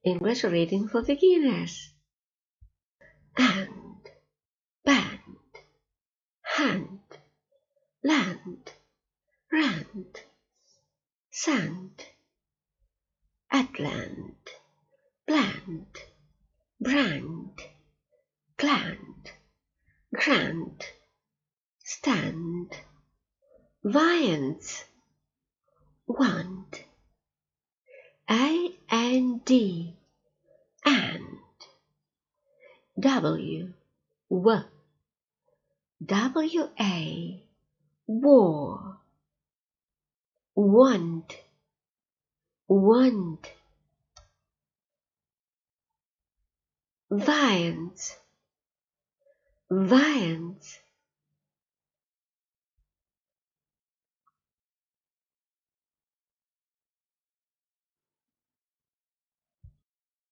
English reading for beginners. And, band, hand, land, rand, sand, Atlant, bland, brand, gland, grand, stand, viands, want, and, and, war, want, viands,